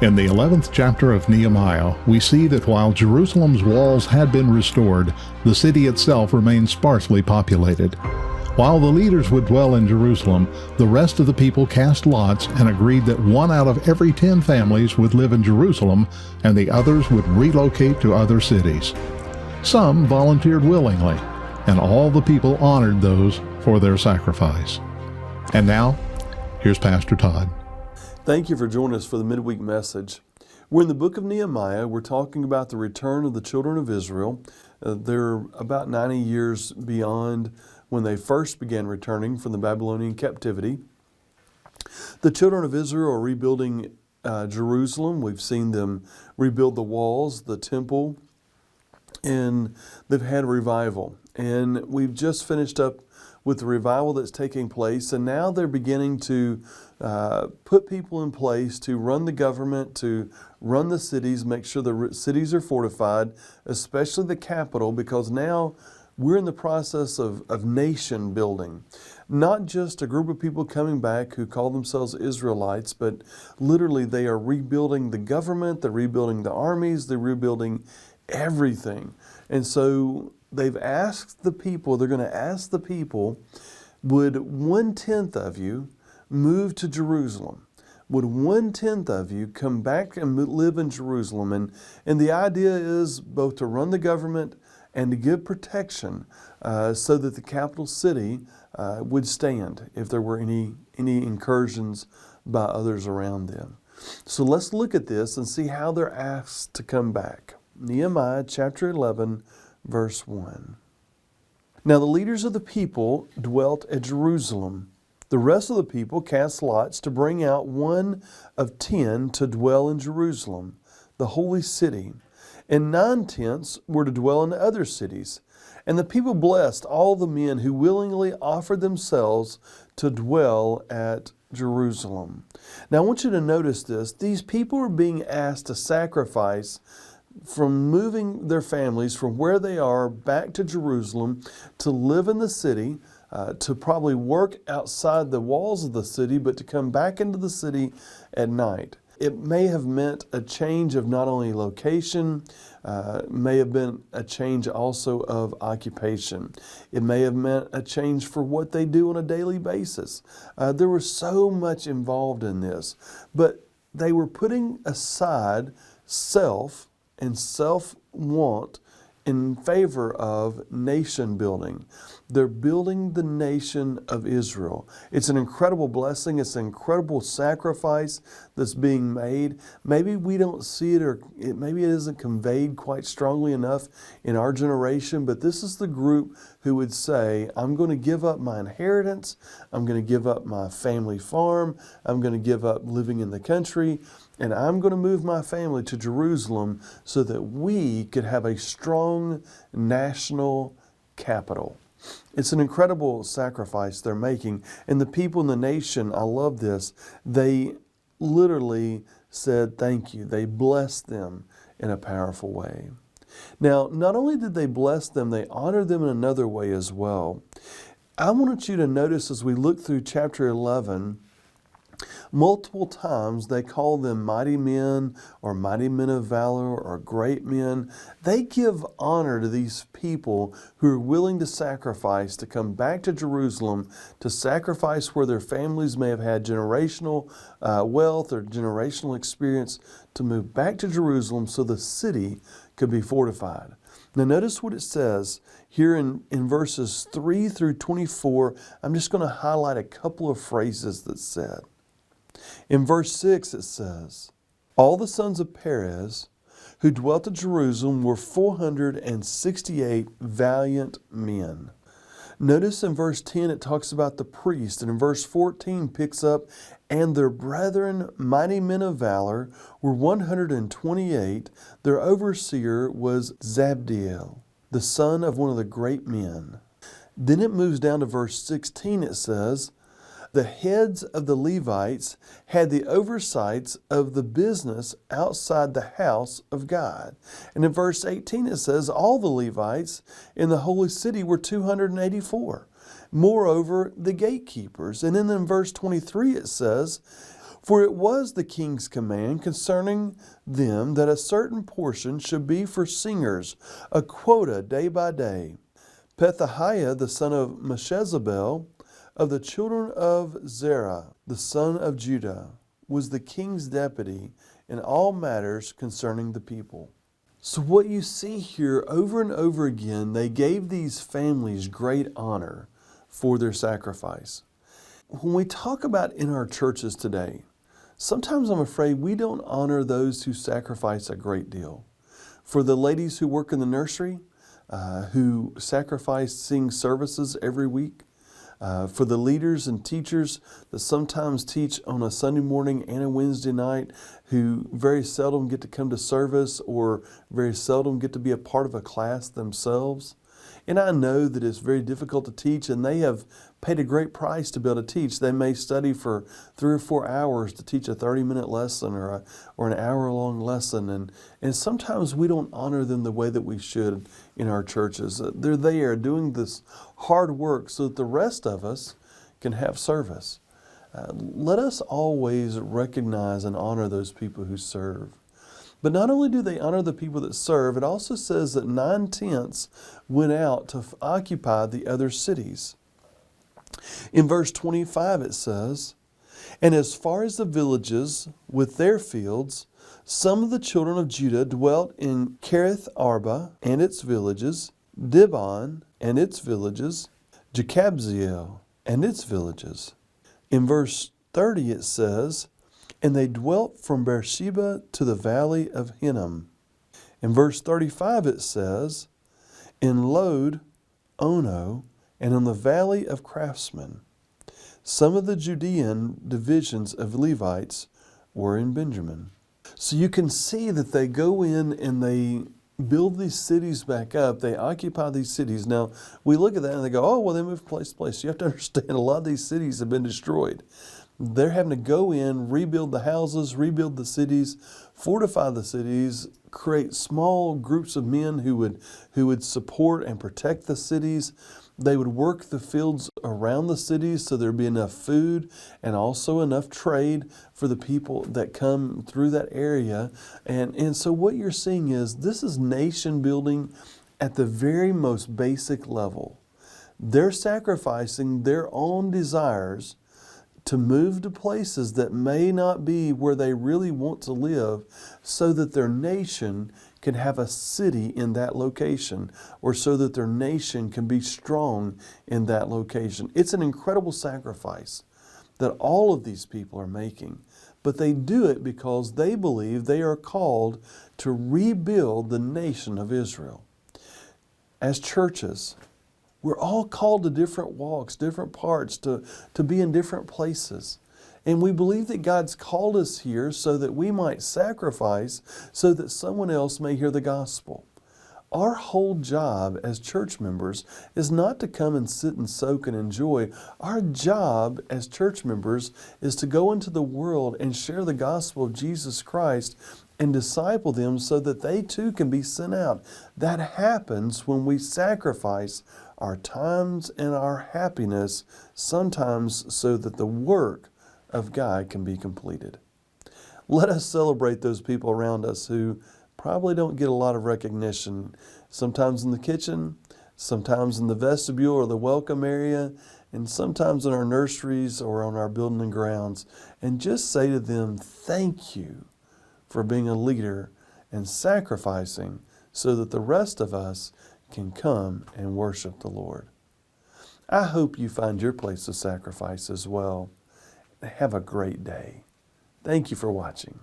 In the 11th chapter of Nehemiah, we see that while Jerusalem's walls had been restored, the city itself remained sparsely populated. While the leaders would dwell in Jerusalem, the rest of the people cast lots and agreed that 1 out of every 10 families would live in Jerusalem and the others would relocate to other cities. Some volunteered willingly, and all the people honored those for their sacrifice. And now, here's Pastor Todd. Thank you for joining us for the midweek message. We're in the book of Nehemiah. We're talking about the return of the children of Israel. They're about 90 years beyond when they first began returning from the Babylonian captivity. The children of Israel are rebuilding Jerusalem. We've seen them rebuild the walls, the temple, and they've had revival. And we've just finished up with the revival that's taking place, and now they're beginning to put people in place to run the government, to run the cities, make sure the cities are fortified, especially the capital, because now we're in the process of nation building. Not just a group of people coming back who call themselves Israelites, but literally they are rebuilding the government, they're rebuilding the armies, they're rebuilding everything. And so they've asked the people, they're going to ask the people, would 1/10 of you move to Jerusalem? Would 1/10 of you come back and live in Jerusalem? And the idea is both to run the government and to give protection so that the capital city would stand if there were any incursions by others around them. So let's look at this and see how they're asked to come back. Nehemiah chapter 11, verse 1. Now the leaders of the people dwelt at Jerusalem. The rest of the people cast lots to bring out 1 of 10 to dwell in Jerusalem, the holy city, and 9/10 were to dwell in other cities. And the people blessed all the men who willingly offered themselves to dwell at Jerusalem. Now I want you to notice this. These people are being asked to sacrifice from moving their families from where they are back to Jerusalem to live in the city, to probably work outside the walls of the city, but to come back into the city at night. It may have meant a change of not only location, may have been a change also of occupation. It may have meant a change for what they do on a daily basis. There was so much involved in this, but they were putting aside self and self-want in favor of nation building. They're building the nation of Israel. It's an incredible blessing. It's an incredible sacrifice that's being made. Maybe we don't see it, or maybe it isn't conveyed quite strongly enough in our generation, but this is the group who would say, I'm going to give up my inheritance. I'm going to give up my family farm. I'm going to give up living in the country. And I'm going to move my family to Jerusalem so that we could have a strong national capital. It's an incredible sacrifice they're making. And the people in the nation, I love this, they literally said thank you. They blessed them in a powerful way. Now, not only did they bless them, they honored them in another way as well. I want you to notice as we look through chapter 11, multiple times they call them mighty men or mighty men of valor or great men. They give honor to these people who are willing to sacrifice to come back to Jerusalem, to sacrifice where their families may have had generational wealth or generational experience, to move back to Jerusalem so the city could be fortified. Now notice what it says here in verses 3 through 24. I'm just going to highlight a couple of phrases that's said. In verse 6 it says, all the sons of Perez who dwelt at Jerusalem were 468 valiant men. Notice in verse 10 it talks about the priest, and in verse 14 picks up, and their brethren, mighty men of valor, were 128. Their overseer was Zabdiel, the son of one of the great men. Then it moves down to verse 16. It says, the heads of the Levites had the oversights of the business outside the house of God. And in verse 18 it says, all the Levites in the holy city were 284. Moreover, the gatekeepers. And then in verse 23 it says, For it was the king's command concerning them that a certain portion should be for singers, a quota day by day. Pethahiah, the son of Meshezabel, of the children of Zerah, the son of Judah, was the king's deputy in all matters concerning the people. So what you see here over and over again, they gave these families great honor for their sacrifice. When we talk about in our churches today, sometimes I'm afraid we don't honor those who sacrifice a great deal. For the ladies who work in the nursery, who sacrifice seeing services every week, for the leaders and teachers that sometimes teach on a Sunday morning and a Wednesday night, who very seldom get to come to service or very seldom get to be a part of a class themselves. And I know that it's very difficult to teach, and they have paid a great price to be able to teach. They may study for 3 or 4 hours to teach a 30-minute lesson or an hour-long lesson. And sometimes we don't honor them the way that we should in our churches. They're there doing this hard work so that the rest of us can have service. Let us always recognize and honor those people who serve. But not only do they honor the people that serve, it also says that 9/10 went out to occupy the other cities. In verse 25 it says, "And as far as the villages with their fields, some of the children of Judah dwelt in Kerith Arba and its villages, Dibon and its villages, Jekabzeel and its villages." In verse 30 it says, "And they dwelt from Beersheba to the valley of Hinnom." In verse 35 it says, "In Lod, Ono, and in the valley of craftsmen." Some of the Judean divisions of Levites were in Benjamin. So you can see that they go in and they build these cities back up. They occupy these cities. Now, we look at that and they go, oh, well, they moved from place to place. You have to understand a lot of these cities have been destroyed. They're having to go in, rebuild the houses, rebuild the cities, fortify the cities, create small groups of men who would support and protect the cities. They would work the fields around the cities so there'd be enough food and also enough trade for the people that come through that area. And so what you're seeing is this is nation building at the very most basic level. They're sacrificing their own desires to move to places that may not be where they really want to live so that their nation can have a city in that location, or so that their nation can be strong in that location. It's an incredible sacrifice that all of these people are making, but they do it because they believe they are called to rebuild the nation of Israel. As churches, we're all called to different walks, different parts, to be in different places. And we believe that God's called us here so that we might sacrifice so that someone else may hear the gospel. Our whole job as church members is not to come and sit and soak and enjoy. Our job as church members is to go into the world and share the gospel of Jesus Christ and disciple them so that they too can be sent out. That happens when we sacrifice our times and our happiness, sometimes so that the work of God can be completed. Let us celebrate those people around us who probably don't get a lot of recognition, sometimes in the kitchen, sometimes in the vestibule or the welcome area, and sometimes in our nurseries or on our building and grounds, and just say to them, thank you for being a leader and sacrificing so that the rest of us can come and worship the Lord. I hope you find your place of sacrifice as well. Have a great day. Thank you for watching.